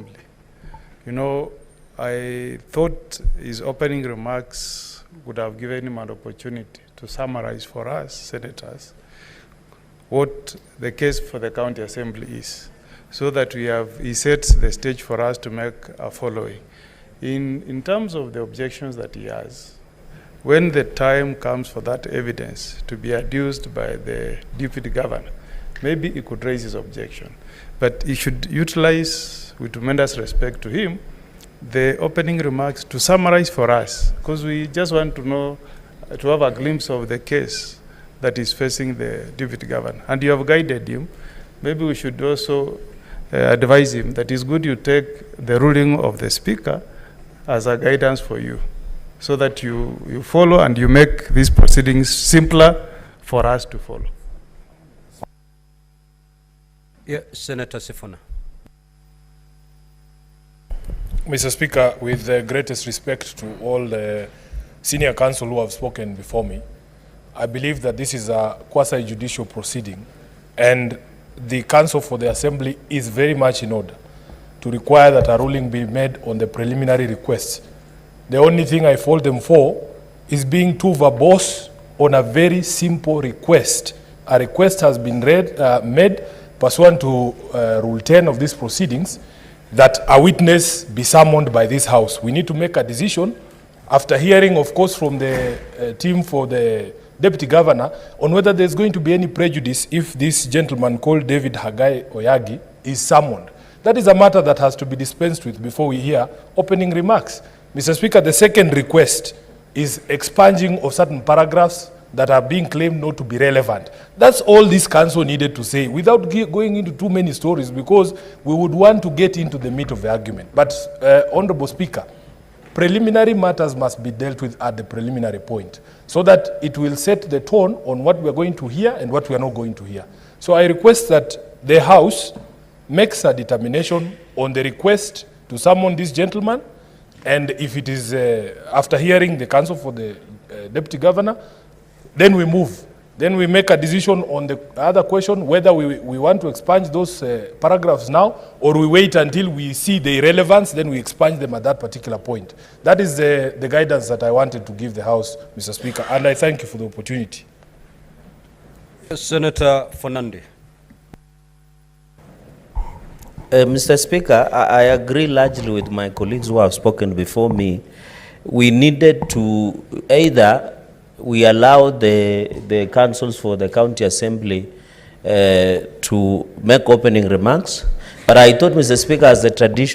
Assembly. You know, I thought his opening remarks would have given him an opportunity to summarize for us, senators, what the case for the county assembly is, so that he sets the stage for us to make a following. In terms of the objections that he has, when the time comes for that evidence to be adduced by the deputy governor, maybe he could raise his objection. But he should utilize, with tremendous respect to him, the opening remarks to summarize for us, because we just want to know, to have a glimpse of the case that is facing the deputy governor. And you have guided him. Maybe we should also advise him that it's good you take the ruling of the speaker as a guidance for you, so that you follow and you make these proceedings simpler for us to follow. Yeah, Senator Sifuna. Mr. Speaker, with the greatest respect to all the senior counsel who have spoken before me, I believe that this is a quasi-judicial proceeding, and the counsel for the Assembly is very much in order to require that a ruling be made on the preliminary requests. The only thing I fault them for is being too verbose on a very simple request. A request has been made pursuant to Rule 10 of these proceedings, that a witness be summoned by this House. We need to make a decision after hearing, of course, from the team for the Deputy Governor on whether there's going to be any prejudice if this gentleman called David Hagai Oyagi is summoned. That is a matter that has to be dispensed with before we hear opening remarks. Mr. Speaker, the second request is expunging of certain paragraphs that are being claimed not to be relevant. That's all this council needed to say, without going into too many stories, because we would want to get into the meat of the argument. But, Honorable Speaker, preliminary matters must be dealt with at the preliminary point, so that it will set the tone on what we are going to hear and what we are not going to hear. So I request that the House makes a determination on the request to summon this gentleman, and if it is after hearing the counsel for the Deputy Governor, then we move. Then we make a decision on the other question, whether we want to expunge those paragraphs now, or we wait until we see the irrelevance, then we expunge them at that particular point. That is the guidance that I wanted to give the House, Mr. Speaker, and I thank you for the opportunity. Senator Fernandez. Mr. Speaker, I agree largely with my colleagues who have spoken before me. We needed to either we allow the councils for the county assembly to make opening remarks, but I thought, Mr. Speaker, as the tradition